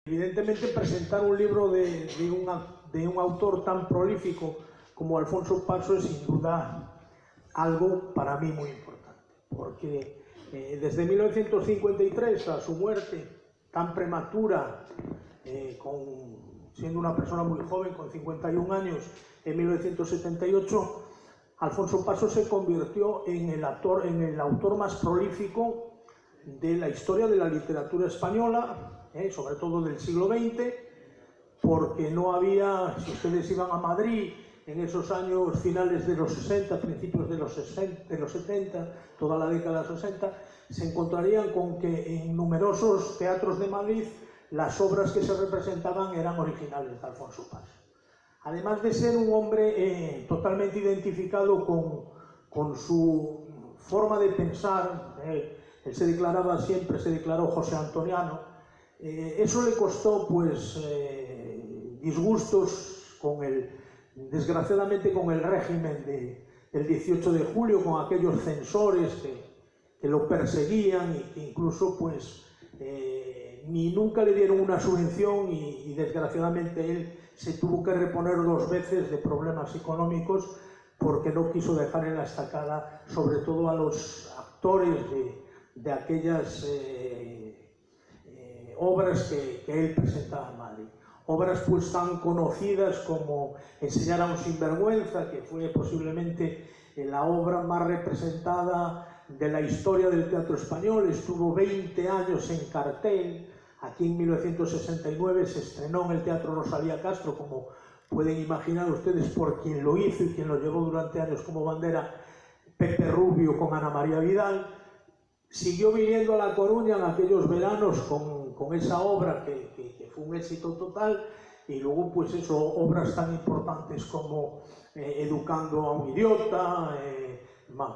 Evidentemente, presentar un libro de un autor tan prolífico como Alfonso Paso es sin duda algo para mí muy importante, porque desde 1953 a su muerte tan prematura, siendo una persona muy joven, con 51 años, en 1978, Alfonso Paso se convirtió en el autor más prolífico de la historia de la literatura española, sobre todo del siglo XX, porque no había, si ustedes iban a Madrid en esos años finales de los 60, principios de los 70, toda la década 60, se encontrarían con que en numerosos teatros de Madrid las obras que se representaban eran originales de Alfonso Paso. Además de ser un hombre totalmente identificado con su forma de pensar, él se declaró José Antoniano. Eso le costó pues disgustos desgraciadamente con el régimen del 18 de julio, con aquellos censores que lo perseguían y que incluso pues ni nunca le dieron una subvención y desgraciadamente él se tuvo que reponer 2 veces de problemas económicos porque no quiso dejar en la estacada sobre todo a los actores de aquellas obras que él presentaba en Madrid. Obras pues tan conocidas como Enseñar a un sinvergüenza, que fue posiblemente la obra más representada de la historia del teatro español, estuvo 20 años en cartel. Aquí en 1969 se estrenó en el Teatro Rosalía Castro, como pueden imaginar ustedes por quien lo hizo y quien lo llevó durante años como bandera, Pepe Rubio con Ana María Vidal. Siguió viniendo a La Coruña en aquellos veranos con esa obra que fue un éxito total, y luego pues eso, obras tan importantes como Educando a un idiota,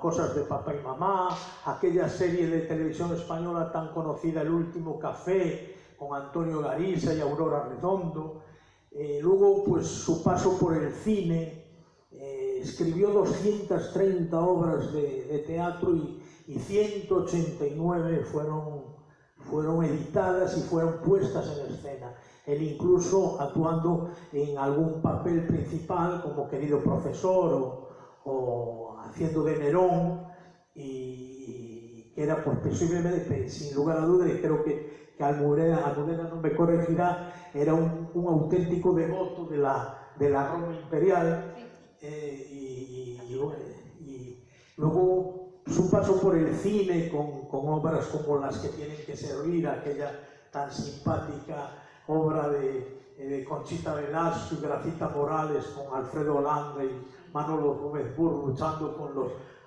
Cosas de papá y mamá, aquella serie de televisión española tan conocida, El último café, con Antonio Garisa y Aurora Redondo. Luego pues su paso por el cine, escribió 230 obras de teatro y 189 fueron editadas y fueron puestas en escena. Él incluso actuando en algún papel principal como Querido Profesor o haciendo de Nerón, y que era pues, posiblemente, sin lugar a dudas, y creo que Almudena no me corregirá, era un auténtico devoto de la Roma imperial. Y luego su paso por el cine con obras como Las que tienen que servir, aquella tan simpática obra de Conchita Velasco y Gracita Morales con Alfredo Holanda y Manolo Gómez Burr luchando con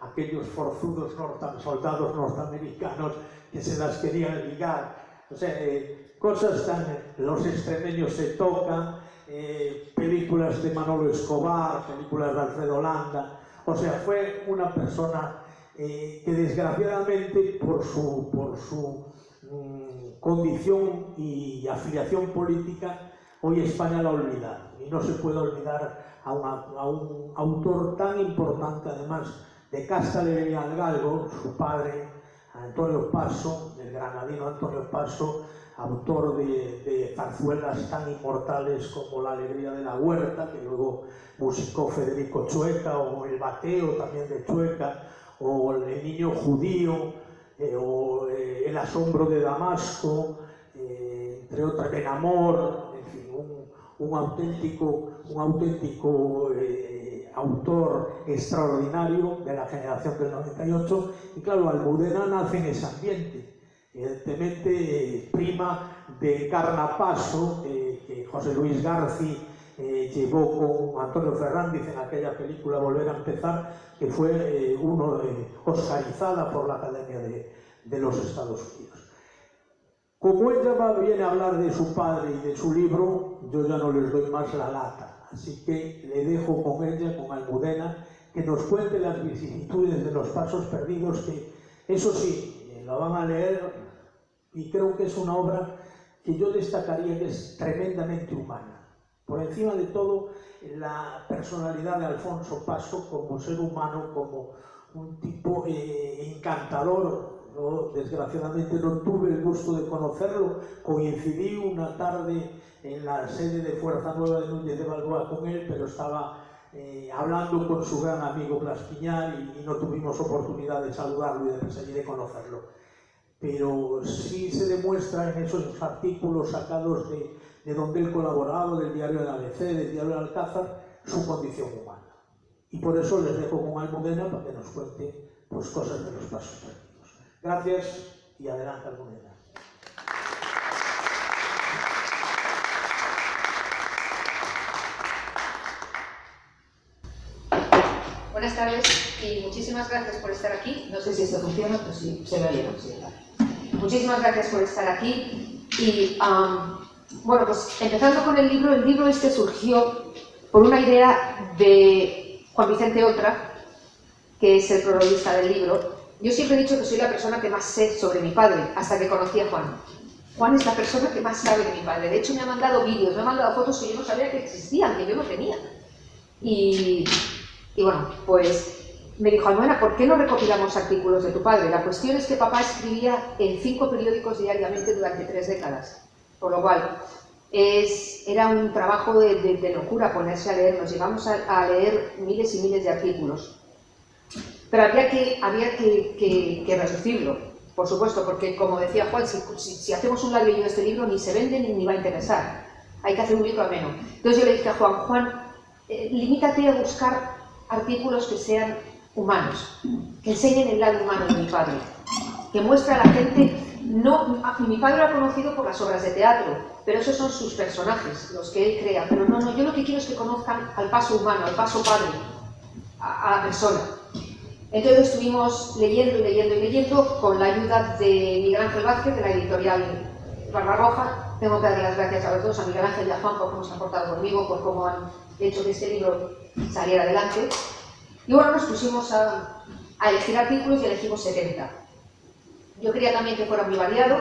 aquellos forzudos soldados norteamericanos que se las querían ligar. O sea, cosas tan... Los extremeños se tocan, películas de Manolo Escobar, películas de Alfredo Holanda. O sea, fue una persona que desgraciadamente por su condición y afiliación política, hoy España la ha olvidado. Y no se puede olvidar a un autor tan importante, además de casta de Galgo, su padre, Antonio Paso, el granadino Antonio Paso, autor de zarzuelas tan inmortales como La alegría de la huerta, que luego musicó Federico Chueca, o El bateo también de Chueca, o El niño judío, o El asombro de Damasco, entre otras, Ben Amor, en fin, un auténtico autor extraordinario de la generación del 98. Y claro, Almudena nace en ese ambiente. Evidentemente, prima de Carnapaso, que José Luis García llevó con Antonio Fernández en aquella película Volver a empezar, que fue oscarizada por la Academia de los Estados Unidos. Como ella viene a hablar de su padre y de su libro, yo ya no les doy más la lata, así que le dejo con ella, con Almudena, que nos cuente las vicisitudes de los pasos perdidos, que eso sí, la van a leer, y creo que es una obra que yo destacaría que es tremendamente humana. Por encima de todo, la personalidad de Alfonso Paso como ser humano, como un tipo encantador, Yo, desgraciadamente, no tuve el gusto de conocerlo. Coincidí una tarde en la sede de Fuerza Nueva de Núñez de Balboa con él, pero estaba hablando con su gran amigo Blas Piñar y no tuvimos oportunidad de saludarlo y de perseguir de conocerlo. Pero sí se demuestra en esos artículos sacados de donde él colaboraba, del diario del ABC, del diario del Alcázar, su condición humana. Y por eso les dejo con Almudena para que nos cuente pues, cosas de los pasos prácticos. Gracias y adelante, Almudena. Buenas tardes y muchísimas gracias por estar aquí. No sé si esto funciona, pero sí, se me oye, ¿no? Sí, claro. Muchísimas gracias por estar aquí. Y, bueno, pues empezando con el libro este surgió por una idea de Juan Vicente Oltra, que es el prologuista del libro. Yo siempre he dicho que soy la persona que más sé sobre mi padre, hasta que conocí a Juan. Juan es la persona que más sabe de mi padre. De hecho, me ha mandado vídeos, me ha mandado fotos que yo no sabía que existían, que yo no tenía. Y bueno, pues me dijo, Almudena, ¿por qué no recopilamos artículos de tu padre? La cuestión es que papá escribía en 5 periódicos diariamente durante 3 décadas, por lo cual era un trabajo de locura ponerse a leer. Nos llegamos a leer miles y miles de artículos. Pero había que reducirlo, por supuesto, porque como decía Juan, si hacemos un ladrillo de este libro ni se vende ni va a interesar. Hay que hacer un libro ameno. Entonces yo le dije a Juan, limítate a buscar artículos que sean humanos, que enseñen el lado humano de mi padre, que muestre a la gente, mi padre lo ha conocido por las obras de teatro, pero esos son sus personajes, los que él crea, pero no, yo lo que quiero es que conozcan al paso humano, al paso padre, a la persona. Entonces estuvimos leyendo con la ayuda de Miguel Ángel Vázquez, de la editorial Barbarroja. Tengo que darle las gracias a los dos, a Miguel Ángel y a Juan, por cómo se han portado conmigo, por cómo han hecho que este libro saliera adelante. Y bueno, nos pusimos a elegir artículos y elegimos 70. Yo quería también que fuera muy variado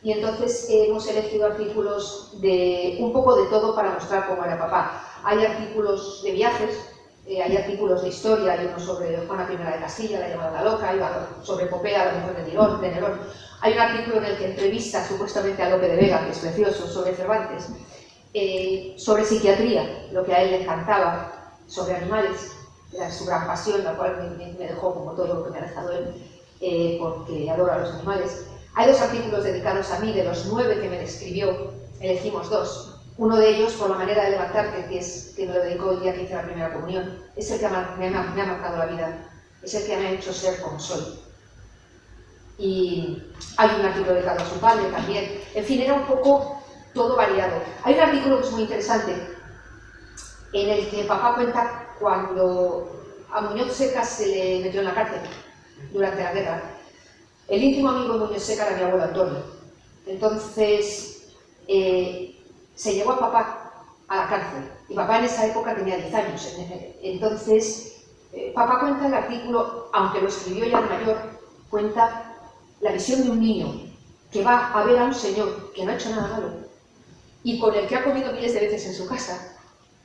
y entonces hemos elegido artículos de un poco de todo para mostrar cómo era papá. Hay artículos de viajes, hay artículos de historia, hay uno sobre Juana I de Castilla, la llamada la loca, hay otro sobre Popea, la mujer de Nerón. Hay un artículo en el que entrevista supuestamente a Lope de Vega, que es precioso, sobre Cervantes, sobre psiquiatría, lo que a él le encantaba, sobre animales, era su gran pasión, la cual me dejó como todo lo que me ha dejado él, porque adoro a los animales. Hay 2 artículos dedicados a mí, de los 9 que me describió, elegimos 2. Uno de ellos, por la manera de levantarte, que me lo dedicó el día que hice la primera comunión, es el que me ha marcado la vida, es el que me ha hecho ser como soy. Y hay un artículo dedicado a su padre también. En fin, era un poco todo variado. Hay un artículo que es muy interesante, en el que papá cuenta cuando a Muñoz Seca se le metió en la cárcel durante la guerra. El íntimo amigo de Muñoz Seca era mi abuelo Antonio. Entonces, se llevó a papá a la cárcel, y papá en esa época tenía 10 años. Entonces, papá cuenta el artículo, aunque lo escribió ya de mayor, cuenta la visión de un niño que va a ver a un señor que no ha hecho nada malo y con el que ha comido miles de veces en su casa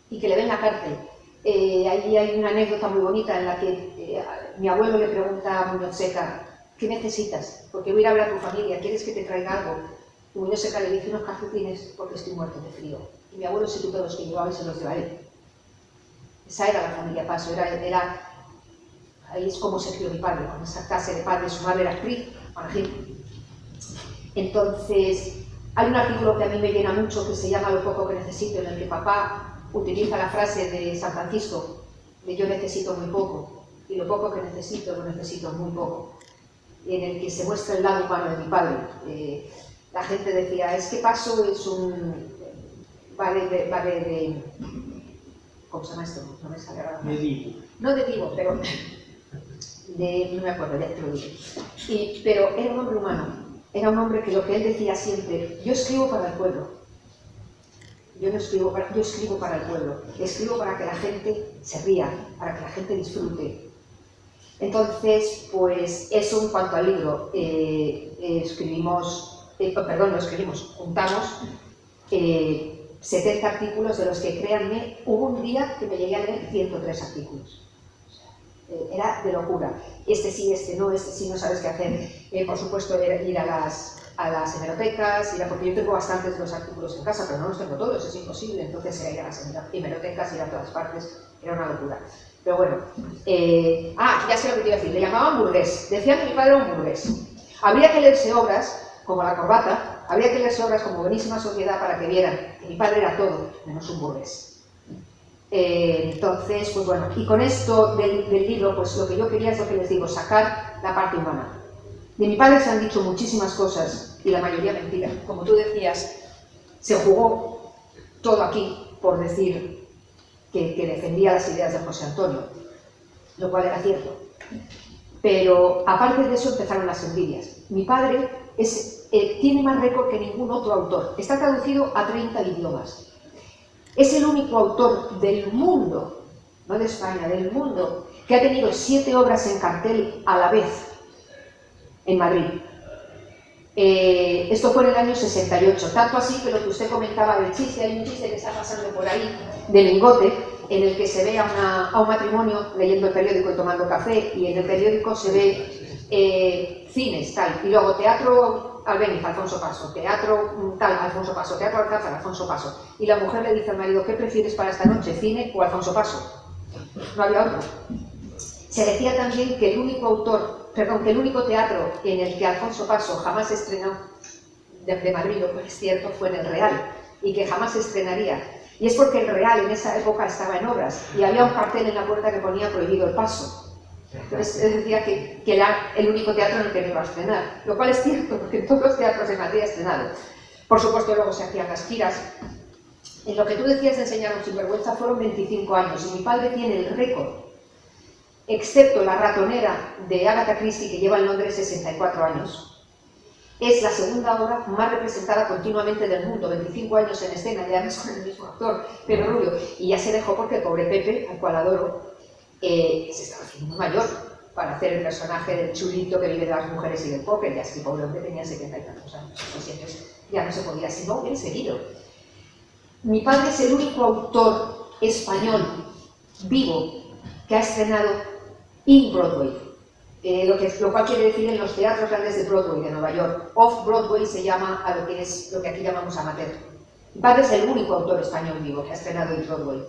y que le ve en la cárcel. Allí hay una anécdota muy bonita en la que mi abuelo le pregunta a Muñoz Seca, ¿qué necesitas? Porque voy a ir a ver a tu familia, ¿quieres que te traiga algo? Y Muñoz Seca le dice, unos calcetines porque estoy muerto de frío. Y mi abuelo se quitó los que llevaba y se los llevaré. Esa era la familia Paso, ahí es como se crió mi padre, con esa clase de padre. Su madre era actriz, Gil. Entonces, hay un artículo que a mí me llena mucho que se llama Lo poco que necesito, en el que papá utiliza la frase de San Francisco, de yo necesito muy poco, y lo poco que necesito, lo necesito muy poco, y en el que se muestra el lado humano de mi padre. La gente decía, es que Paso es un... vale de... ¿cómo se llama esto? No me sale ahora. De Divo. No de Divo, pero... no me acuerdo, ya te lo digo. Pero era un hombre humano. Era un hombre que lo que él decía siempre, yo escribo para el pueblo. Yo escribo para el pueblo. Escribo para que la gente se ría, para que la gente disfrute. Entonces, pues eso en cuanto al libro. Juntamos 70 artículos, de los que, créanme, hubo un día que me llegué a leer 103 artículos. Era de locura. Este sí, no sabes qué hacer. Por supuesto, ir a las hemerotecas, porque yo tengo bastantes de los artículos en casa, pero no los tengo todos, es imposible. Entonces era ir a las hemerotecas, ir a todas partes, era una locura. Pero bueno, ya sé lo que te iba a decir, le llamaban burgués. Decían que mi padre era un burgués. Habría que leerse obras, como La corbata, habría que leerse obras como Buenísima sociedad para que vieran que mi padre era todo, menos un burgués. Entonces, pues bueno, y con esto del libro, pues lo que yo quería es lo que les digo, sacar la parte humana. De mi padre se han dicho muchísimas cosas, y la mayoría mentira. Como tú decías, se jugó todo aquí por decir que defendía las ideas de José Antonio, lo cual era cierto. Pero aparte de eso empezaron las envidias. Mi padre tiene más récord que ningún otro autor. Está traducido a 30 idiomas. Es el único autor del mundo, no de España, del mundo, que ha tenido 7 obras en cartel a la vez en Madrid. Esto fue en el año 68, tanto así que lo que usted comentaba del chiste, hay un chiste que está pasando por ahí, de Lingote, en el que se ve a un matrimonio leyendo el periódico y tomando café, y en el periódico se ve cines, tal, y luego teatro Albéniz, Alfonso Paso, teatro tal, Alfonso Paso, teatro Alcázar, Alfonso Paso, y la mujer le dice al marido, ¿qué prefieres para esta noche, cine o Alfonso Paso? No había otro. Se decía también que el único teatro en el que Alfonso Paso jamás estrenó de Madrid, lo que es cierto, fue en el Real, y que jamás se estrenaría. Y es porque el Real en esa época estaba en obras, y había un cartel en la puerta que ponía prohibido el paso. Entonces decía que era el único teatro en el que no iba a estrenar, lo cual es cierto, porque en todos los teatros de Madrid ha estrenado. Por supuesto, luego se hacían las giras. En lo que tú decías de enseñar un sinvergüenza fueron 25 años, y mi padre tiene el récord, excepto La ratonera de Agatha Christie, que lleva en Londres 64 años. Es la segunda obra más representada continuamente del mundo, 25 años en escena, y además con el mismo actor, pero rubio. Y ya se dejó porque el pobre Pepe, al cual adoro, se estaba haciendo mayor para hacer el personaje del chulito que vive de las mujeres y del póker. Ya es que el pobre hombre tenía 70 y tantos años, entonces ya no se podía, si no hubiera seguido. Mi padre es el único autor español vivo que ha estrenado in-Broadway, lo cual quiere decir en los teatros grandes de Broadway de Nueva York. Off-Broadway se llama a lo que es lo que aquí llamamos amateur. Mi padre es el único autor español vivo que ha estrenado in-Broadway.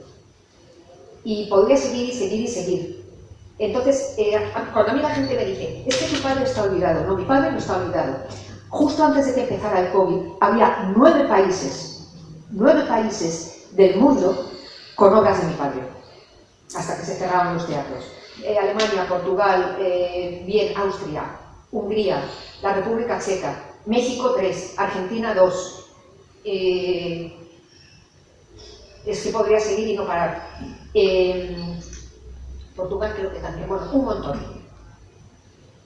Y podría seguir y seguir y seguir. Entonces, cuando a mí la gente me dice, es que tu padre está olvidado. No, mi padre no está olvidado. Justo antes de que empezara el COVID, había 9 países del mundo con obras de mi padre, hasta que se cerraron los teatros. Alemania, Portugal, Austria, Hungría, la República Checa, México 3, Argentina 2. Es que podría seguir y no parar. Portugal creo que también, bueno, un montón.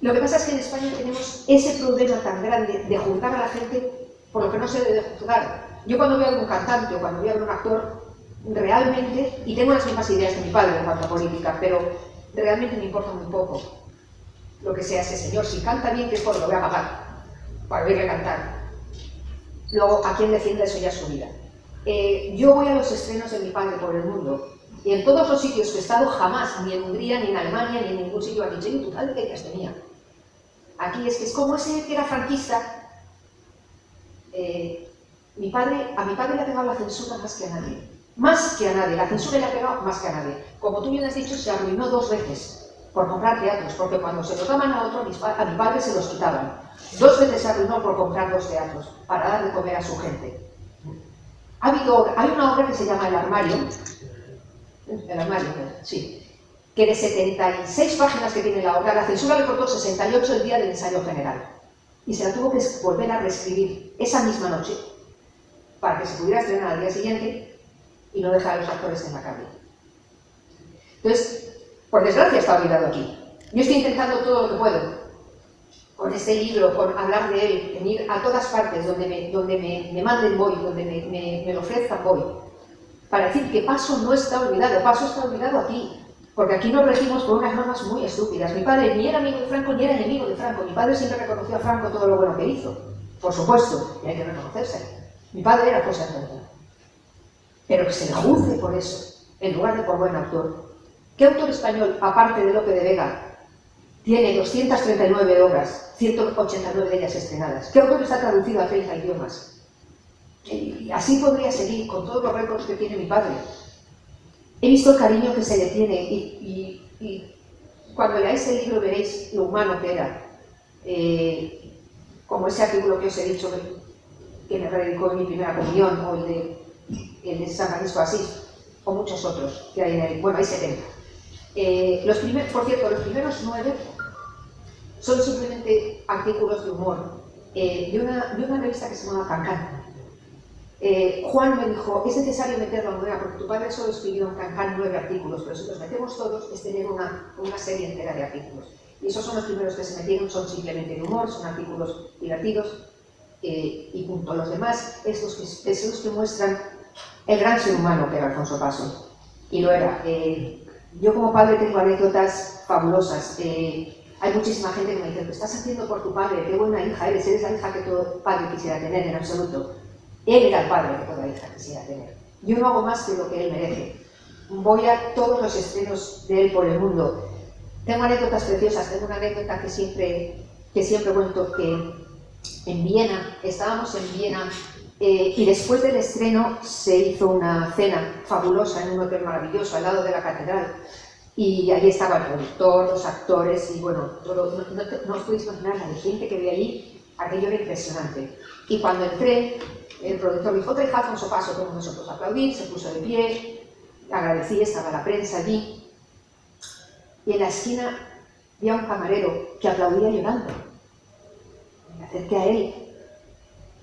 Lo que pasa es que en España tenemos ese problema tan grande de juzgar a la gente por lo que no se debe juzgar. Yo cuando veo a algún cantante o cuando veo a algún actor, realmente, y tengo las mismas ideas que mi padre en cuanto a política, pero realmente me importa muy poco lo que sea ese señor. Si canta bien, que es por lo voy a pagar para oírle cantar. Luego, a quien defienda eso ya es su vida. Yo voy a los estrenos de mi padre por el mundo, y en todos los sitios que he estado, jamás, ni en Hungría, ni en Alemania, ni en ningún sitio, han dicho, ¿tu padre qué ideas tenía? Aquí es que es como ese que era franquista. A mi padre le ha pegado la censura más que a nadie. Más que a nadie, la censura le ha pegado más que a nadie. Como tú bien has dicho, se arruinó 2 veces por comprar teatros, porque cuando se los daban a otro, a mi padre se los quitaban. 2 veces se arruinó por comprar 2 teatros, para dar de comer a su gente. Hay una obra que se llama El armario, sí, que de 76 páginas que tiene la obra, la censura le cortó 68 el día del ensayo general. Y se la tuvo que volver a reescribir esa misma noche, para que se pudiera estrenar al día siguiente y no dejar a los actores en la calle. Entonces, por desgracia está olvidado aquí. Yo estoy intentando todo lo que puedo, con este libro, con hablar de él, en ir a todas partes donde me manden voy, donde me lo ofrezcan voy, para decir que Paso no está olvidado. Paso está olvidado aquí, porque aquí nos regimos por unas normas muy estúpidas. Mi padre ni era amigo de Franco ni era enemigo de Franco. Mi padre siempre reconoció a Franco todo lo bueno que hizo, por supuesto, y hay que reconocerse. Mi padre era José Antonio, pero que se le juzgue por eso, en lugar de por buen autor. ¿Qué autor español, aparte de Lope de Vega, tiene 239 obras, 189 de ellas estrenadas? ¿Qué autor está traducido a 30 idiomas? Y así podría seguir con todos los récords que tiene mi padre. He visto el cariño que se le tiene y cuando leáis el libro veréis lo humano que era. Como ese artículo que os he dicho que me predicó en mi primera comunión, o el de San Francisco de Asís, o muchos otros que hay en él. Bueno, hay 70. Por cierto, los primeros 9 son simplemente artículos de humor de una revista que se llama Cancán. Juan me dijo, es necesario meterlo en una, porque tu padre solo escribió en Cancán 9 artículos, pero si los metemos todos es tener una serie entera de artículos. Y esos son los primeros que se metieron, son simplemente de humor, son artículos divertidos y punto. Los demás es los que muestran el gran ser humano que era Alfonso Paso. Y lo era. Yo como padre tengo anécdotas fabulosas. Hay muchísima gente que me dice, ¿qué estás haciendo por tu padre? Qué buena hija eres la hija que todo padre quisiera tener, en absoluto. Él era el padre que toda hija quisiera tener. Yo no hago más que lo que él merece. Voy a todos los estrenos de él por el mundo. Tengo anécdotas preciosas. Tengo una anécdota que siempre cuento, que en Viena, estábamos en Viena, y después del estreno se hizo una cena fabulosa en un hotel maravilloso al lado de la catedral. Y allí estaba el productor, los actores, y bueno, no os podéis imaginar la gente que había allí, aquello era impresionante. Y cuando entré, el productor me dijo, otra hija Alfonso Paso, todos nosotros aplaudí, se puso de pie, agradecí, estaba la prensa allí. Y en la esquina vi a un camarero que aplaudía llorando. Me acerqué a él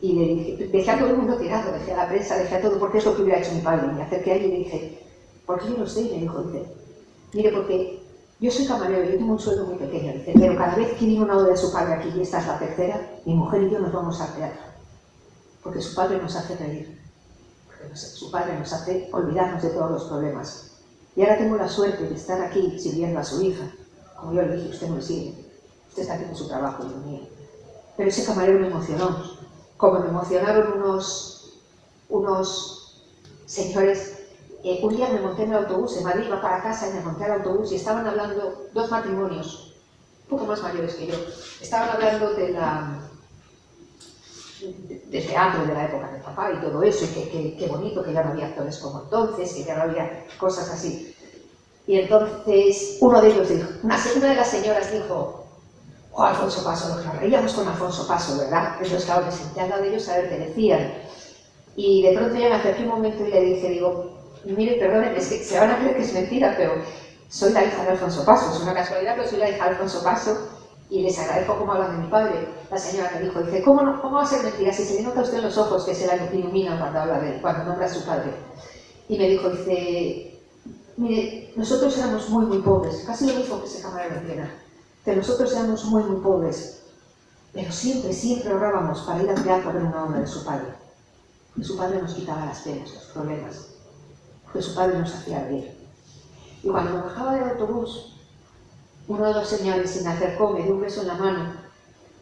y le dije, dejé a todo el mundo tirado, dejé a la prensa, dejé a todo, porque es lo que hubiera hecho mi padre. Me acerqué a él y le dije, ¿por qué yo lo sé? Y me dijo, mire, porque yo soy camarero, yo tengo un sueldo muy pequeño, dice, pero cada vez que viene una obra de su padre aquí, y esta es la tercera, mi mujer y yo nos vamos al teatro, porque su padre nos hace reír, porque su padre nos hace olvidarnos de todos los problemas. Y ahora tengo la suerte de estar aquí sirviendo a su hija. Como yo le dije, usted no me sirve, usted está haciendo su trabajo y lo mío. Pero ese camarero me emocionó, como me emocionaron unos señores. Un día me monté en el autobús, en Madrid iba para casa y me monté al autobús y estaban hablando 2 matrimonios, un poco más mayores que yo, estaban hablando del teatro de la época de papá y todo eso, y qué bonito, que ya no había actores como entonces, que ya no había cosas así. Y entonces uno de ellos dijo, una de las señoras dijo, oh, Alfonso Paso, nos reíamos con Alfonso Paso, ¿verdad? Entonces claro, me senté al lado de ellos a ver qué decían. Y de pronto yo me acerqué un momento y le dije, digo, mire, perdónenme, es que se van a creer que es mentira, pero soy la hija de Alfonso Paso, es una casualidad, pero soy la hija de Alfonso Paso y les agradezco cómo hablan de mi padre. La señora me dijo, dice, ¿cómo va a ser mentira si se le nota a usted en los ojos que se la iluminan cuando habla de él, cuando nombra a su padre? Y me dijo, dice, mire, nosotros éramos muy, muy pobres, casi lo mismo que ese camarero de Viena, que nosotros éramos muy, muy pobres, pero siempre ahorrábamos para ir al teatro a ver una obra de su padre. Que su padre nos quitaba las penas, los problemas, que su padre nos hacía reír. Y cuando me bajaba del autobús, uno de los señores se me acercó, me dio un beso en la mano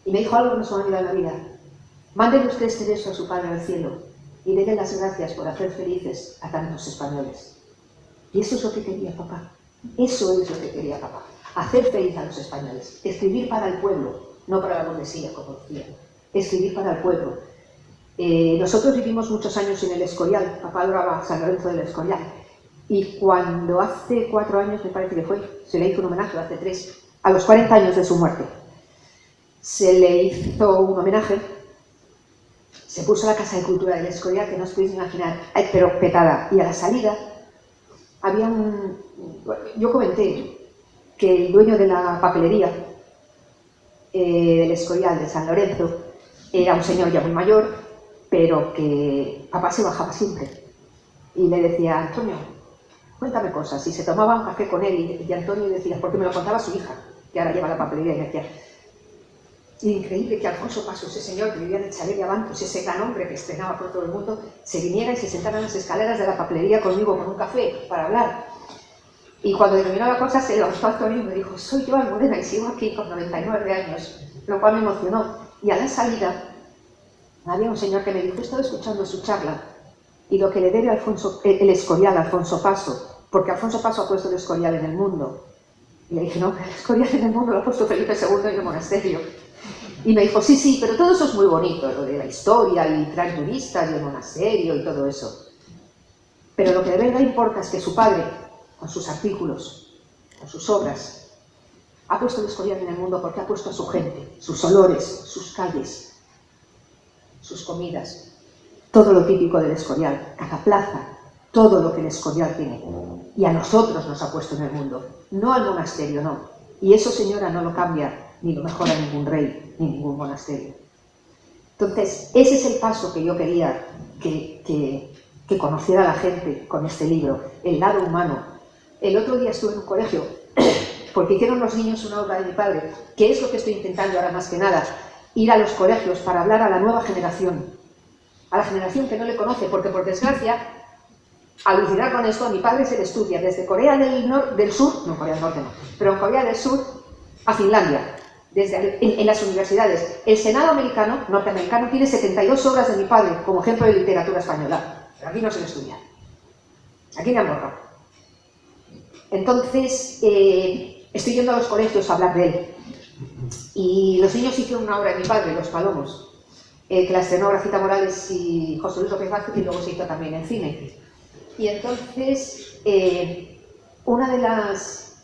y me dijo algo que no se me ha olvidado en la vida. Mándele usted este beso a su padre al cielo y déle las gracias por hacer felices a tantos españoles. Y eso es lo que quería papá. Eso es lo que quería papá. Hacer feliz a los españoles. Escribir para el pueblo, no para la burguesía, como decía. Escribir para el pueblo. Nosotros vivimos muchos años en el Escorial. Papá adoraba San Lorenzo del Escorial. Y cuando hace 4 años, me parece que fue, se le hizo un homenaje, hace 3, a los 40 años de su muerte, se le hizo un homenaje, se puso la Casa de Cultura del Escorial, que no os podéis imaginar, pero petada, y a la salida había yo comenté que el dueño de la papelería del Escorial de San Lorenzo era un señor ya muy mayor, pero que papá se bajaba siempre y le decía, Antonio, cuéntame cosas, y se tomaba un café con él y Antonio decía, porque me lo contaba su hija, que ahora lleva la papelería, y me decía, increíble que Alfonso Paso, ese señor que vivía en el chalet de Abantos, ese gran hombre que estrenaba por todo el mundo, se viniera y se sentara en las escaleras de la papelería conmigo con un café para hablar. Y cuando terminó la cosa se levantó Antonio y me dijo, soy yo Almudena y sigo aquí con 99 años, lo cual me emocionó. Y a la salida había un señor que me dijo, he estado escuchando su charla y lo que le debe el Escorial a Alfonso Paso porque Alfonso Paso ha puesto el Escorial en el mundo. Y le dije, no, el Escorial en el mundo lo ha puesto Felipe II en el monasterio. Y me dijo, sí, sí, pero todo eso es muy bonito, lo de la historia y traer turistas y el monasterio y todo eso. Pero lo que de verdad importa es que su padre, con sus artículos, con sus obras, ha puesto el Escorial en el mundo porque ha puesto a su gente, sus olores, sus calles, sus comidas, todo lo típico del Escorial, cada plaza, todo lo que el Escorial tiene. Y a nosotros nos ha puesto en el mundo, no al monasterio, no. Y eso, señora, no lo cambia ni lo mejora ningún rey, ni ningún monasterio. Entonces, ese es el paso que yo quería que conociera la gente con este libro, el lado humano. El otro día estuve en un colegio, porque hicieron los niños una obra de mi padre, que es lo que estoy intentando ahora más que nada, ir a los colegios para hablar a la nueva generación, a la generación que no le conoce, porque por desgracia, alucinar con esto, a mi padre se le estudia desde Corea del Sur, no Corea del Norte no, pero en Corea del Sur a Finlandia, en las universidades. El Senado americano, norteamericano, tiene 72 obras de mi padre como ejemplo de literatura española, pero aquí no se le estudia, aquí me han borrado. Entonces, estoy yendo a los colegios a hablar de él. Y los niños hicieron una obra de mi padre, Los Palomos, que la estrenó Gracita Morales y José Luis López Vázquez, y luego se hizo también en cine. Y entonces, una de las...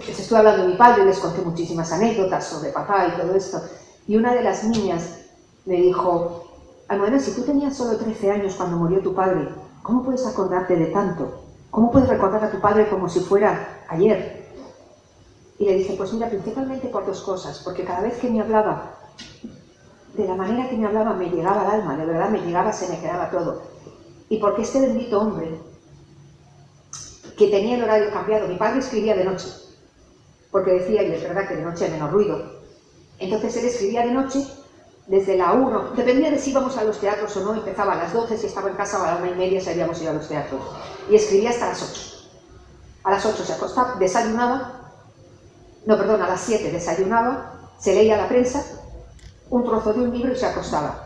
estuve hablando de mi padre, les conté muchísimas anécdotas sobre papá y todo esto, y una de las niñas me dijo, Almudena, si tú tenías solo 13 años cuando murió tu padre, ¿cómo puedes acordarte de tanto? ¿Cómo puedes recordar a tu padre como si fuera ayer? Y le dije, pues mira, principalmente por dos cosas, porque cada vez que me hablaba, de la manera que me hablaba me llegaba al alma, de verdad me llegaba, se me quedaba todo. Y porque este bendito hombre, que tenía el horario cambiado, mi padre escribía de noche, porque decía, y es verdad que de noche hay menos ruido, entonces él escribía de noche, desde la 1, dependía de si íbamos a los teatros o no, empezaba a las 12, si estaba en casa, o a la 1:30 si habíamos ido a los teatros, y escribía hasta las 8. A las 8 se acostaba, desayunaba, no, perdón, a las 7 desayunaba, se leía la prensa, un trozo de un libro y se acostaba.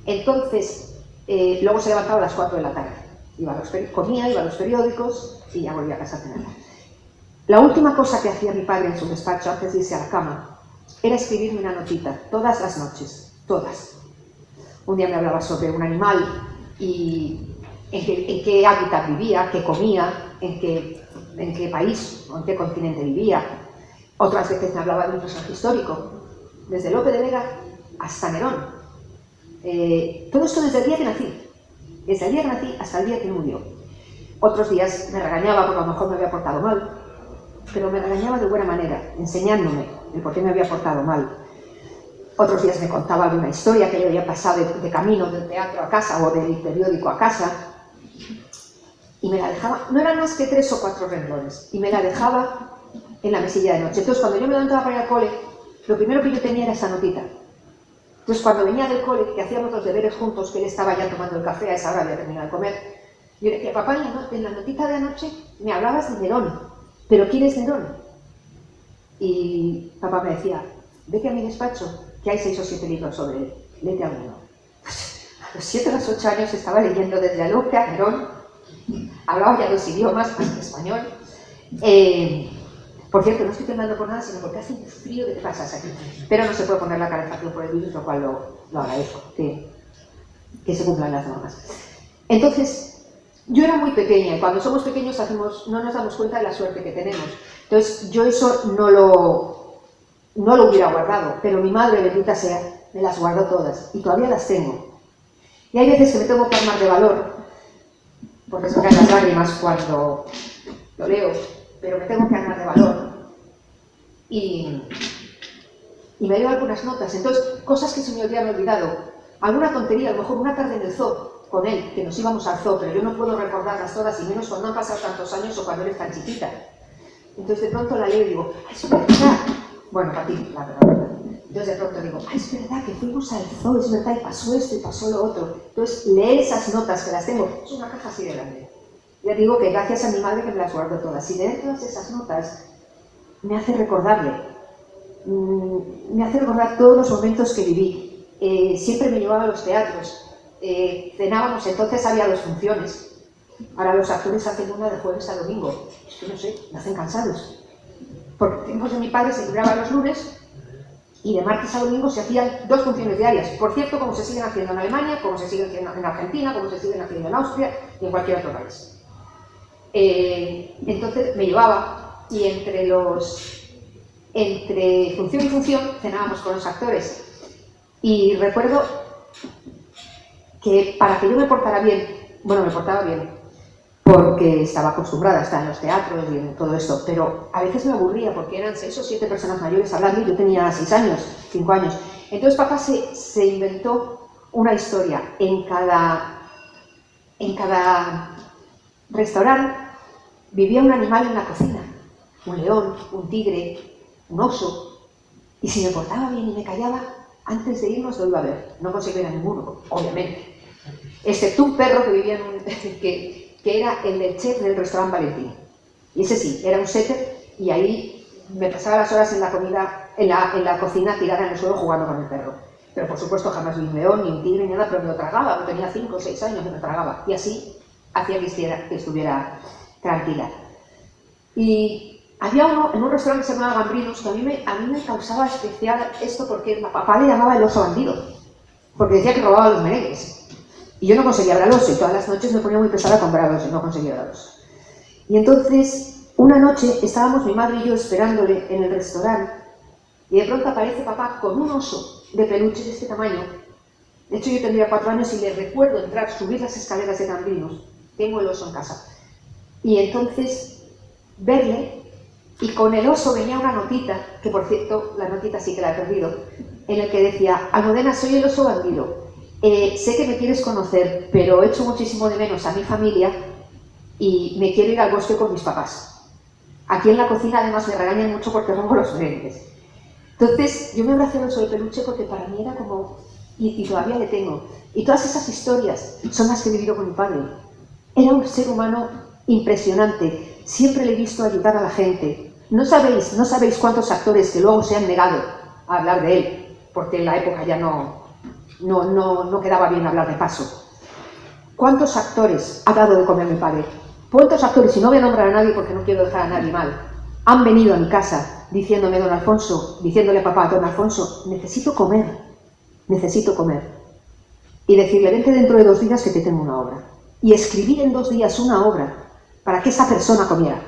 Entonces, luego se levantaba a las 4 de la tarde, comía, iba a los periódicos y ya volvía a casa a cenar. La última cosa que hacía mi padre en su despacho antes de irse a la cama era escribirme una notita, todas las noches, todas. Un día me hablaba sobre un animal y en qué hábitat vivía, qué comía, en qué país o en qué continente vivía. Otras veces me hablaba de un personaje histórico, desde Lope de Vega hasta Nerón. Todo esto desde el día que nací. Desde el día que nací hasta el día que murió. Otros días me regañaba porque a lo mejor me había portado mal, pero me regañaba de buena manera, enseñándome el por qué me había portado mal. Otros días me contaba alguna historia que yo había pasado de camino del teatro a casa o del periódico a casa, y me la dejaba, no eran más que 3 o 4 renglones, y me la dejaba en la mesilla de noche. Entonces cuando yo me levantaba para ir al cole, lo primero que yo tenía era esa notita. Entonces cuando venía del cole, que hacíamos los deberes juntos, que él estaba ya tomando el café, a esa hora había terminado de comer, yo le decía, papá, en la notita de anoche me hablabas de Nerón, ¿pero quién es Nerón? Y papá me decía, vete a mi despacho, que hay 6 o 7 libros sobre él, léete alguno. A los 7 o los 8 años estaba leyendo desde Aloque a Nerón, hablaba ya 2 idiomas, más que español. Por cierto, no estoy temblando por nada, sino porque hace un frío que te pasas aquí. Pero no se puede poner la calefacción por el virus, lo cual lo agradezco, que se cumplan las normas. Entonces, yo era muy pequeña, y cuando somos pequeños no nos damos cuenta de la suerte que tenemos. Entonces, yo eso no lo hubiera guardado, pero mi madre, bendita sea, me las guardó todas, y todavía las tengo. Y hay veces que me tengo que armar de valor, porque se me caen las lágrimas cuando lo leo, pero me tengo que armar de valor. Y me leo algunas notas, entonces, cosas que se me habían olvidado. Alguna tontería, a lo mejor una tarde en el zoo, con él, que nos íbamos al zoo, pero yo no puedo recordarlas todas, y menos cuando han pasado tantos años o cuando eres tan chiquita. Entonces de pronto la leo y digo, ¡ay, es verdad! Bueno, para ti, la verdad. Entonces de pronto digo, ¡ay, es verdad que fuimos al zoo, es verdad, y pasó esto y pasó lo otro! Entonces leer esas notas, que las tengo, es una caja así de grande. Ya digo que gracias a mi madre que me las guardo todas. Y leer todas esas notas me hace recordarle, me hace recordar todos los momentos que viví. Siempre me llevaba a los teatros, cenábamos, entonces había 2 funciones. Ahora los actores hacen una de jueves a domingo. Es que no sé, me hacen cansados. Porque en tiempos de mi padre se libraba los lunes y de martes a domingo se hacían 2 funciones diarias. Por cierto, como se siguen haciendo en Alemania, como se siguen haciendo en Argentina, como se siguen haciendo en Austria y en cualquier otro país. Entonces me llevaba y entre función y función cenábamos con los actores. Y recuerdo que para que yo me portara bien, bueno, me portaba bien, porque estaba acostumbrada a estar en los teatros y en todo esto, pero a veces me aburría porque eran 6 o 7 personas mayores hablando y yo tenía 6 años, 5 años. Entonces papá se inventó una historia en cada restaurante. Vivía un animal en la cocina, un león, un tigre, un oso, y si me portaba bien y me callaba, antes de irnos lo iba a ver. No conseguí ver a ninguno, obviamente, excepto un perro que vivía que era el del chef del restaurante Valentín. Y ese sí, era un setter, y ahí me pasaba las horas en la comida, en la cocina tirada en el suelo jugando con el perro. Pero por supuesto jamás vi un león, ni un tigre, ni nada, pero me lo tragaba. Yo tenía 5 o 6 años, me lo tragaba. Y así hacía que estuviera tranquila. Y había uno en un restaurante que se llamaba Gambrinus, que a mí me causaba especial esto porque papá le llamaba el oso bandido, porque decía que robaba los merengues. Y yo no conseguía ver al oso, y todas las noches me ponía muy pesada con ver al oso, y no conseguía ver al oso. Y entonces, una noche estábamos mi madre y yo esperándole en el restaurante, y de pronto aparece papá con un oso de peluche de este tamaño. De hecho, yo tendría 4 años y le recuerdo entrar, subir las escaleras de Gambrinus. Tengo el oso en casa. Y entonces verle, y con el oso venía una notita, que por cierto, la notita sí que la he perdido, en el que decía: Almudena, soy el oso bandido, sé que me quieres conocer, pero echo muchísimo de menos a mi familia y me quiero ir al bosque con mis papás. Aquí en la cocina además me regañan mucho porque robo los merengues. Entonces yo me abracé al oso de peluche porque para mí era como, y todavía le tengo, y todas esas historias son las que he vivido con mi padre. Era un ser humano impresionante, siempre le he visto ayudar a la gente. No sabéis cuántos actores que luego se han negado a hablar de él, porque en la época ya no quedaba bien hablar de paso. ¿Cuántos actores ha dado de comer mi padre? ¿Cuántos actores, y no voy a nombrar a nadie porque no quiero dejar a nadie mal, han venido a mi casa diciéndome, don Alfonso, diciéndole a papá, don Alfonso, necesito comer, y decirle, vente dentro de 2 días que te tengo una obra, y escribir en 2 días una obra para que esa persona comiera.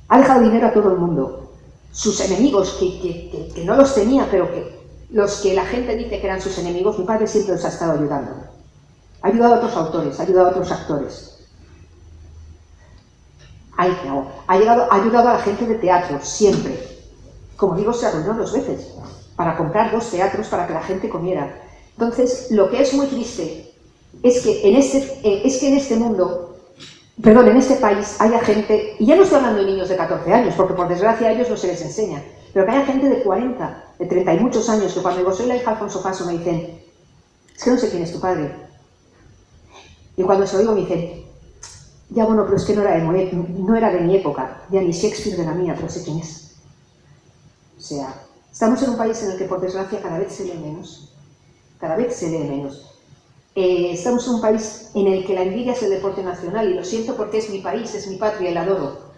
Ha dejado dinero a todo el mundo. Sus enemigos, que no los tenía, pero que los que la gente dice que eran sus enemigos, mi padre siempre los ha estado ayudando. Ha ayudado a otros autores, ha ayudado a otros actores. Ha ayudado a la gente de teatro, siempre. Como digo, se arruinó 2 veces para comprar 2 teatros para que la gente comiera. Entonces, lo que es muy triste es que en este mundo, perdón, en este país haya gente, y ya no estoy hablando de niños de 14 años, porque por desgracia a ellos no se les enseña, pero que haya gente de 40, de 30 y muchos años, que cuando digo soy la hija de Alfonso Faso me dicen, es que no sé quién es tu padre. Y cuando se lo digo me dicen, ya bueno, pero es que no era de mi época, ya ni Shakespeare de la mía, pero sé quién es. O sea, estamos en un país en el que por desgracia cada vez se lee menos. Estamos en un país en el que la envidia es el deporte nacional, y lo siento porque es mi país, es mi patria, y la adoro.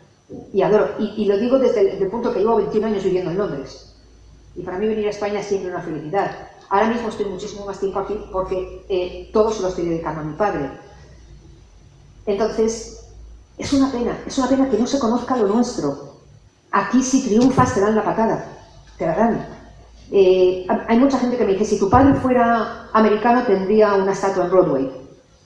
Y lo digo desde el punto que llevo 21 años viviendo en Londres. Y para mí venir a España es siempre una felicidad. Ahora mismo estoy muchísimo más tiempo aquí porque todo se lo estoy dedicando a mi padre. Entonces, es una pena que no se conozca lo nuestro. Aquí si triunfas te dan la patada, te la dan. Hay mucha gente que me dice, si tu padre fuera americano tendría una estatua en Broadway,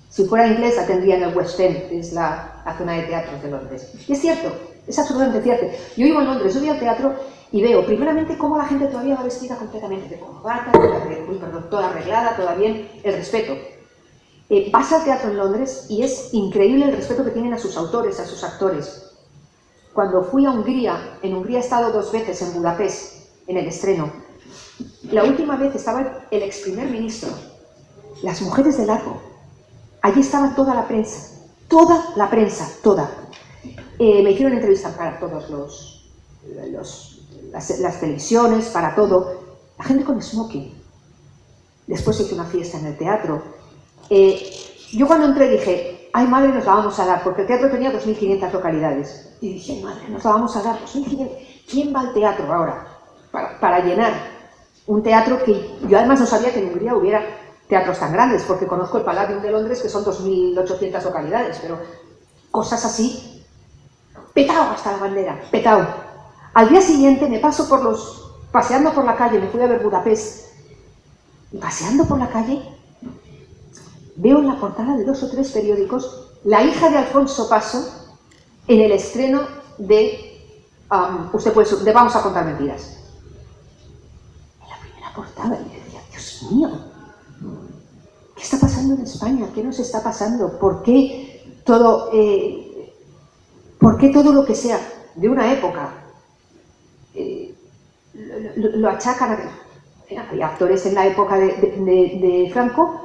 si fuera inglés la tendría en el West End, que es la zona de teatros de Londres. Y es cierto, es absolutamente cierto. Yo vivo en Londres, yo voy al teatro y veo primeramente cómo la gente todavía va vestida completamente de corbata, toda arreglada, toda bien, el respeto. Vas al teatro en Londres y es increíble el respeto que tienen a sus autores, a sus actores. Cuando fui a Hungría, en Hungría he estado 2 veces en Budapest, en el estreno. La última vez estaba el ex primer ministro, las mujeres de Largo. Allí estaba toda la prensa, toda. Me hicieron entrevistas para todos las televisiones, para todo. La gente con smoking. Después hice una fiesta en el teatro. Yo cuando entré dije, ay madre, nos la vamos a dar, porque el teatro tenía 2.500 localidades. Y dije, ay madre, nos la vamos a dar, 2.500. ¿Quién va al teatro ahora para llenar un teatro que yo además no sabía que en Hungría hubiera teatros tan grandes, porque conozco el Palladium de Londres, que son 2.800 localidades, pero cosas así, petao hasta la bandera, petao. Al día siguiente me paso paseando por la calle, me fui a ver Budapest, y paseando por la calle, veo en la portada de 2 o 3 periódicos la hija de Alfonso Paso en el estreno de de Vamos a contar mentiras. En la primera portada, y decía, Dios mío, ¿qué está pasando en España? ¿Qué nos está pasando? ¿Por qué todo lo que sea de una época lo achacan a... Había actores en la época de Franco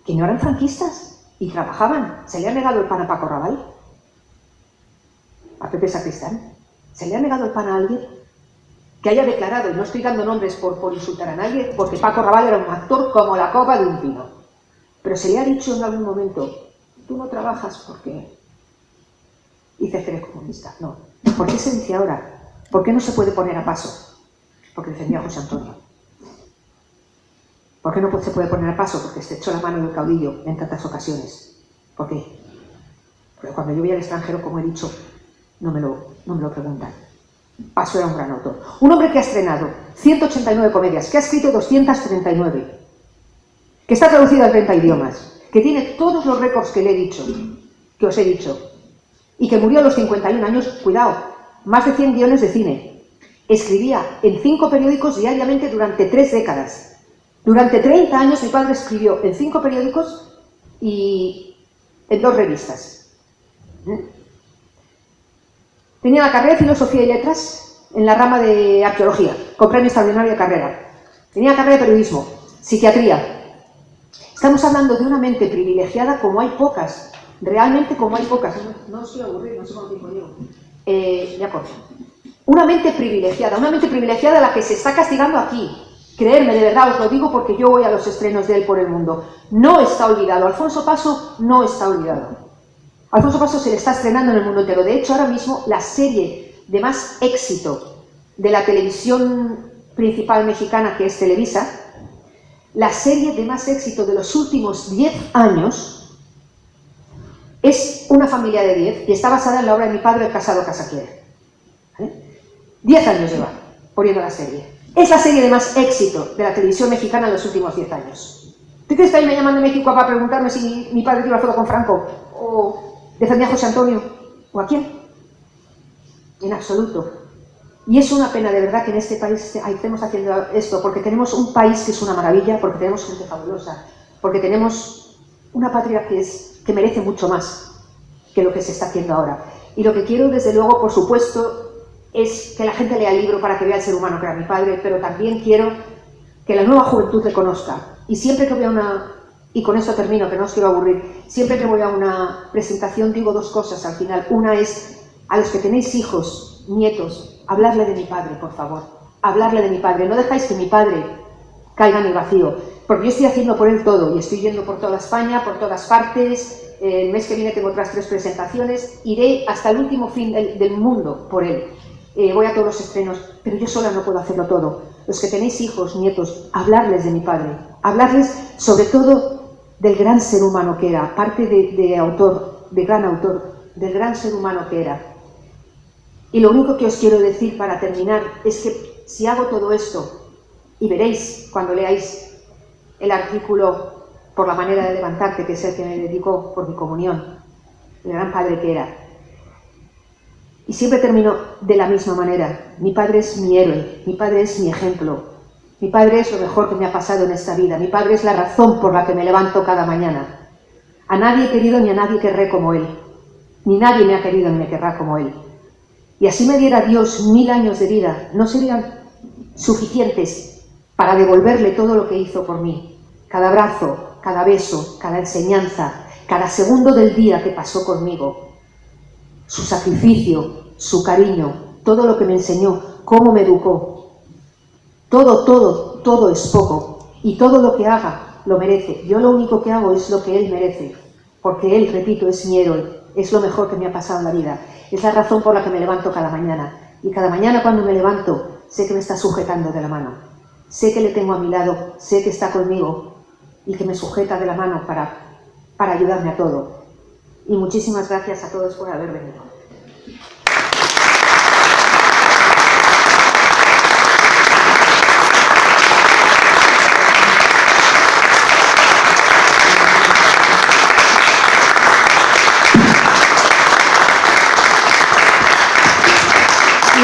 que no eran franquistas y trabajaban. ¿Se le ha negado el pan a Paco Raval? ¿A Pepe Sacristán? ¿Se le ha negado el pan a alguien? Que haya declarado, y no estoy dando nombres por insultar a nadie, porque Paco Raval era un actor como la copa de un pino. Pero se le ha dicho en algún momento, tú no trabajas porque dices que eres comunista. No. ¿Por qué se dice ahora? ¿Por qué no se puede poner a Paso? Porque defendía a José Antonio. ¿Por qué no se puede poner a Paso? Porque se echó la mano del caudillo en tantas ocasiones. ¿Por qué? Porque cuando yo voy al extranjero, como he dicho, no me lo preguntan. Paso era un gran autor. Un hombre que ha estrenado 189 comedias, que ha escrito 239, que está traducido a 30 idiomas, que tiene todos los récords que os he dicho, y que murió a los 51 años, cuidado, más de 100 guiones de cine. Escribía en 5 periódicos diariamente durante 3 décadas. Durante 30 años mi padre escribió en 5 periódicos y en 2 revistas. Tenía la carrera de Filosofía y Letras en la rama de Arqueología, con premio extraordinario de carrera. Tenía carrera de Periodismo, Psiquiatría. Estamos hablando de una mente privilegiada como hay pocas, realmente como hay pocas. No os quiero aburrir, no sé cuánto tiempo llevo. Ya corto. Una mente privilegiada a la que se está castigando aquí. Creedme, de verdad, os lo digo porque yo voy a los estrenos de él por el mundo. No está olvidado. Alfonso Paso no está olvidado. Alfonso Paso se le está estrenando en el mundo entero. De hecho, ahora mismo la serie de más éxito de la televisión principal mexicana, que es Televisa, la serie de más éxito de los últimos 10 años es Una familia de 10 y está basada en la obra de mi padre, El casado Casaquiere. 10 años lleva poniendo la serie. Es la serie de más éxito de la televisión mexicana en los últimos 10 años. ¿Tú crees que ahí me llaman de México para preguntarme si mi padre tiró la foto con Franco? ¿O defendía a José Antonio? ¿O a quién? En absoluto. Y es una pena de verdad que en este país estemos haciendo esto, porque tenemos un país que es una maravilla, porque tenemos gente fabulosa, porque tenemos una patria que merece mucho más que lo que se está haciendo ahora. Y lo que quiero, desde luego, por supuesto, es que la gente lea el libro para que vea el ser humano que era mi padre, pero también quiero que la nueva juventud le conozca. Y siempre que voy a y con esto termino, que no os quiero aburrir, siempre que voy a una presentación digo 2 cosas al final. Una es, a los que tenéis hijos, nietos, hablarle de mi padre, por favor. Hablarle de mi padre. No dejáis que mi padre caiga en el vacío, porque yo estoy haciendo por él todo, y estoy yendo por toda España, por todas partes. El mes que viene tengo otras 3 presentaciones. Iré hasta el último fin del mundo por él. Voy a todos los estrenos, pero yo sola no puedo hacerlo todo. Los que tenéis hijos, nietos, hablarles de mi padre, hablarles sobre todo del gran ser humano que era, aparte de autor, de gran autor, del gran ser humano que era. Y lo único que os quiero decir para terminar es que si hago todo esto, y veréis cuando leáis el artículo Por la manera de levantarte, que es el que me dedicó por mi comunión, el gran padre que era. Y siempre termino de la misma manera. Mi padre es mi héroe, mi padre es mi ejemplo, mi padre es lo mejor que me ha pasado en esta vida, mi padre es la razón por la que me levanto cada mañana. A nadie he querido ni a nadie querré como él, ni nadie me ha querido ni me querrá como él. Y así me diera Dios 1000 años de vida, no serían suficientes para devolverle todo lo que hizo por mí. Cada abrazo, cada beso, cada enseñanza, cada segundo del día que pasó conmigo. Su sacrificio, su cariño, todo lo que me enseñó, cómo me educó. Todo es poco. Y todo lo que haga lo merece. Yo lo único que hago es lo que él merece. porque él, repito, es mi héroe, es lo mejor que me ha pasado en la vida, es la razón por la que me levanto cada mañana. Y cada mañana cuando me levanto, sé que me está sujetando de la mano, sé que le tengo a mi lado, sé que está conmigo y que me sujeta de la mano para ayudarme a todo. Y muchísimas gracias a todos por haber venido. Y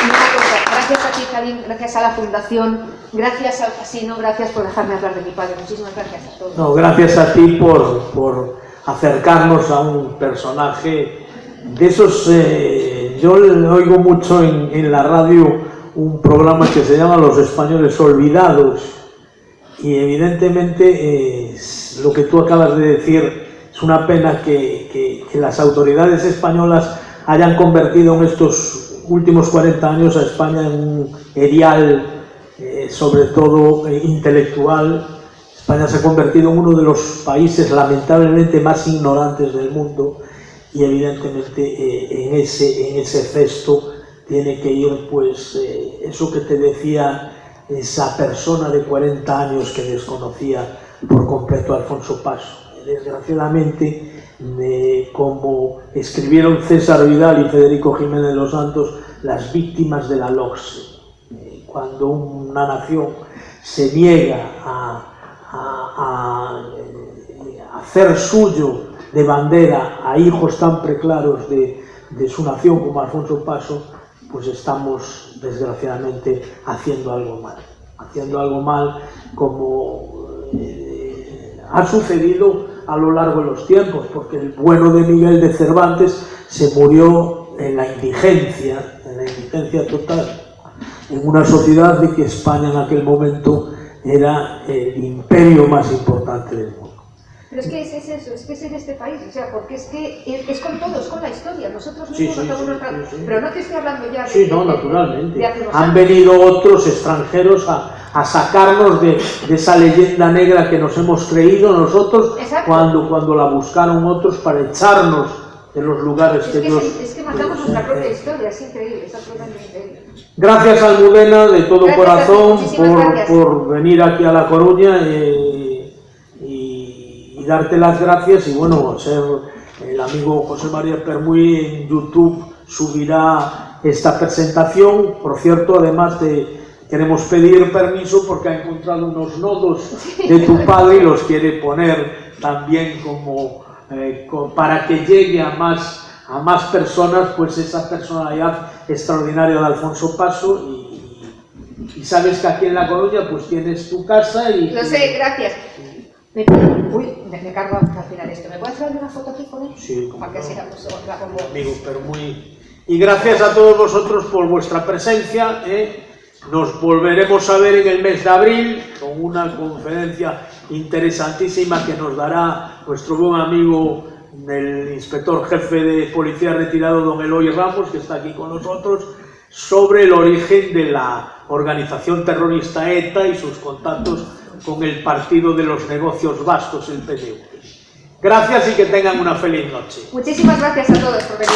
una cosa, gracias a ti, Karim, gracias a la Fundación, gracias al casino, gracias por dejarme hablar de mi padre. Muchísimas gracias a todos. No, gracias a ti por acercarnos a un personaje de esos. Yo oigo mucho en la radio un programa que se llama Los Españoles Olvidados, y evidentemente lo que tú acabas de decir, es una pena que las autoridades españolas hayan convertido en estos últimos 40 años a España en un erial, sobre todo intelectual. España se ha convertido en uno de los países lamentablemente más ignorantes del mundo, y evidentemente en ese cesto tiene que ir pues eso que te decía esa persona de 40 años que desconocía por completo a Alfonso Paso. Desgraciadamente, como escribieron César Vidal y Federico Jiménez Los Santos, las víctimas de la LOCSE. Cuando una nación se niega a hacer suyo de bandera a hijos tan preclaros de su nación como Alfonso Paso, pues estamos desgraciadamente haciendo algo mal, como ha sucedido a lo largo de los tiempos, porque el bueno de Miguel de Cervantes se murió en la indigencia total, en una sociedad de que España en aquel momento era el imperio más importante del mundo. Pero es que es eso, es que es en este país, o sea, porque es que es con todo, es con la historia, nosotros Sí, mismos sí. pero no te estoy hablando ya de... Sí, no, naturalmente. de Han venido otros extranjeros a sacarnos de esa leyenda negra que nos hemos creído nosotros. Exacto. cuando la buscaron otros para echarnos de los lugares que ellos... Es que matamos nuestra propia historia, es increíble, es absolutamente increíble. Gracias, Almudena, de todo Gracias corazón gracias. por venir aquí a La Coruña y darte las gracias. Y bueno, ser el amigo José María Permuy en YouTube subirá esta presentación. Por cierto, además queremos pedir permiso porque ha encontrado unos nodos de tu padre y los quiere poner también como para que llegue a más personas, pues esa personalidad extraordinaria de Alfonso Paso. Y sabes que aquí en La Coruña pues tienes tu casa y... Lo sé, gracias. Me cargo al final esto. ¿Me puedes hacer una foto aquí con él? Sí, para que sigamos la como... Amigo, pero muy... Y gracias a todos vosotros por vuestra presencia. Nos volveremos a ver en el mes de abril con una conferencia interesantísima que nos dará nuestro buen amigo, el inspector jefe de policía retirado, don Eloy Ramos, que está aquí con nosotros, sobre el origen de la organización terrorista ETA y sus contactos con el Partido de los Negocios Vascos, el PNV. Gracias y que tengan una feliz noche. Muchísimas gracias a todos por venir.